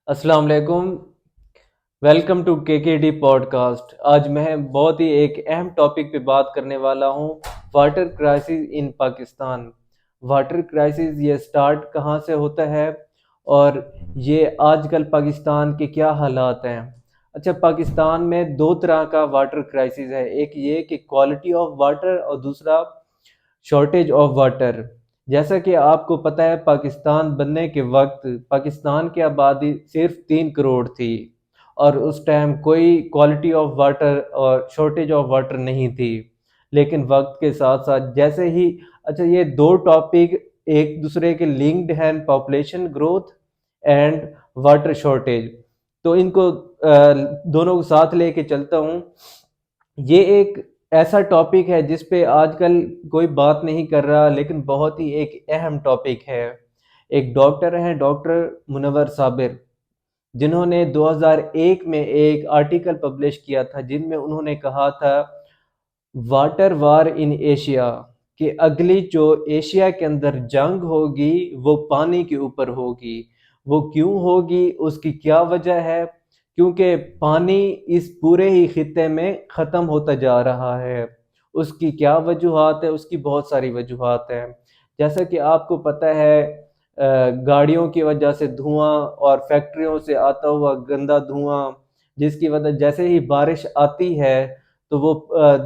अस्सलाम वालेकुम। Welcome to KKD podcast. आज मैं बहुत ही एक अहम टॉपिक पे बात करने वाला हूँ, water crisis in Pakistan. Water crisis ये स्टार्ट कहाँ से होता है और ये आजकल पाकिस्तान के क्या हालात हैं। अच्छा, पाकिस्तान में दो तरह का वाटर क्राइसिस है। एक ये कि क्वालिटी ऑफ वाटर और दूसरा शॉर्टेज ऑफ वाटर। जैसा कि आपको पता है, पाकिस्तान बनने के वक्त पाकिस्तान की आबादी सिर्फ 3 करोड़ थी और उस टाइम कोई क्वालिटी ऑफ वाटर और शॉर्टेज ऑफ वाटर नहीं थी। लेकिन वक्त के साथ साथ जैसे ही, अच्छा, ये दो टॉपिक एक दूसरे के लिंक्ड हैं, population growth and water shortage. तो इनको दोनों को साथ लेके चलता हूँ। ये एक ऐसा टॉपिक है जिस पे आजकल कोई बात नहीं कर रहा, लेकिन बहुत ही एक अहम टॉपिक है। एक डॉक्टर हैं, डॉक्टर मुनव्वर साबिर, जिन्होंने 2001 में एक आर्टिकल पब्लिश किया था जिनमें उन्होंने कहा था वाटर वार इन एशिया, कि अगली जो एशिया के अंदर जंग होगी वो पानी के ऊपर होगी। वो क्यों होगी, उसकी क्या वजह है? क्योंकि पानी इस पूरे ही खित्ते में ख़त्म होता जा रहा है। उसकी क्या वजूहात है? उसकी बहुत सारी वजूहात हैं। जैसा कि आपको पता है, गाड़ियों की वजह से धुआं और फैक्ट्रियों से आता हुआ गंदा धुआं, जिसकी वजह जैसे ही बारिश आती है तो वो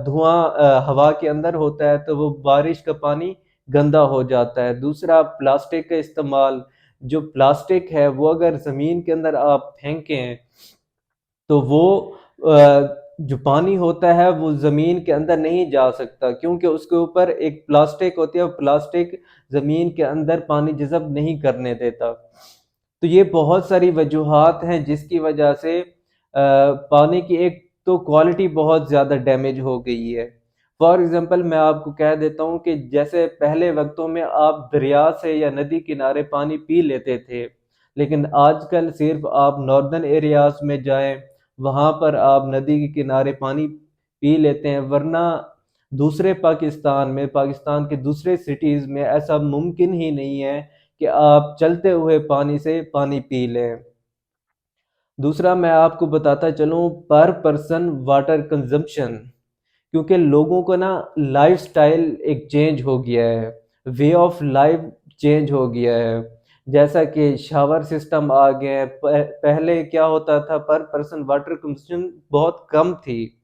धुआं हवा के अंदर होता है, तो वो बारिश का पानी गंदा हो जाता है। दूसरा, प्लास्टिक का इस्तेमाल। जो प्लास्टिक है वो अगर ज़मीन के अंदर आप फेंकें तो वो जो पानी होता है वो ज़मीन के अंदर नहीं जा सकता, क्योंकि उसके ऊपर एक प्लास्टिक होती है, प्लास्टिक ज़मीन के अंदर पानी जज़ब नहीं करने देता। तो ये बहुत सारी वजूहात हैं जिसकी वजह से पानी की एक तो क्वालिटी बहुत ज़्यादा डैमेज हो गई है। फॉर एग्ज़ाम्पल मैं आपको कह देता हूँ कि जैसे पहले वक्तों में आप दरिया से या नदी किनारे पानी पी लेते थे, लेकिन आजकल सिर्फ आप नॉर्दर्न एरियाज़ में जाएं, वहाँ पर आप नदी के किनारे पानी पी लेते हैं। वरना दूसरे पाकिस्तान में, पाकिस्तान के दूसरे सिटीज़ में ऐसा मुमकिन ही नहीं है कि आप चलते हुए पानी से पानी पी लें। दूसरा, मैं आपको बताता चलूँ पर पर्सन वाटर कंजम्पशन, क्योंकि लोगों को ना लाइफ़स्टाइल एक चेंज हो गया है, वे ऑफ लाइफ चेंज हो गया है। जैसा कि शावर सिस्टम आ गए हैं, पहले क्या होता था, पर पर्सन वाटर कंजम्पशन बहुत कम थी,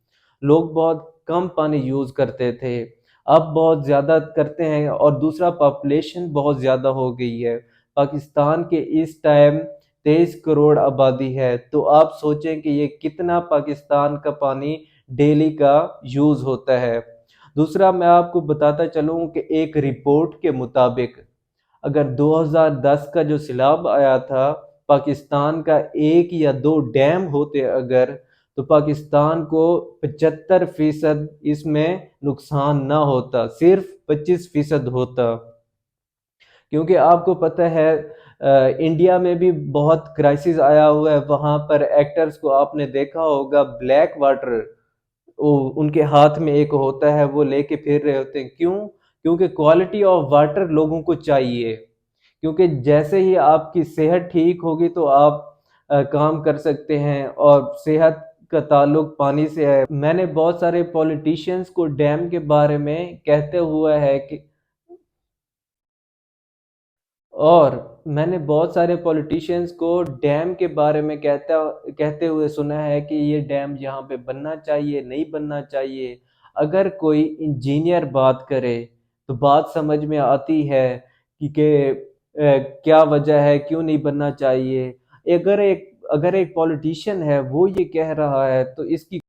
लोग बहुत कम पानी यूज़ करते थे। अब बहुत ज़्यादा करते हैं। और दूसरा, पॉपुलेशन बहुत ज़्यादा हो गई है। पाकिस्तान के इस टाइम 23 करोड़ आबादी है, तो आप सोचें कि ये कितना पाकिस्तान का पानी डेली का यूज़ होता है। दूसरा, मैं आपको बताता चलूँ कि एक रिपोर्ट के मुताबिक अगर 2010 का जो सैलाब आया था, पाकिस्तान का एक या दो डैम होते अगर, तो पाकिस्तान को 75% इसमें नुकसान ना होता, सिर्फ 25% होता। क्योंकि आपको पता है, इंडिया में भी बहुत क्राइसिस आया हुआ है। वहाँ पर एक्टर्स को आपने देखा होगा, ब्लैक वाटर वो उनके हाथ में एक होता है, वो लेके फिर रहे होते हैं। क्यों? क्योंकि क्वालिटी ऑफ वाटर लोगों को चाहिए। क्योंकि जैसे ही आपकी सेहत ठीक होगी तो आप काम कर सकते हैं, और सेहत का ताल्लुक पानी से है। मैंने बहुत सारे पॉलिटिशियंस को डैम के बारे में कहते हुआ है कि और मैंने बहुत सारे पॉलिटिशियंस को डैम के बारे में कहते हुए सुना है कि ये डैम यहाँ पे बनना चाहिए, नहीं बनना चाहिए। अगर कोई इंजीनियर बात करे तो बात समझ में आती है क्या वजह है, क्यों नहीं बनना चाहिए। अगर एक पॉलिटिशियन है वो ये कह रहा है तो इसकी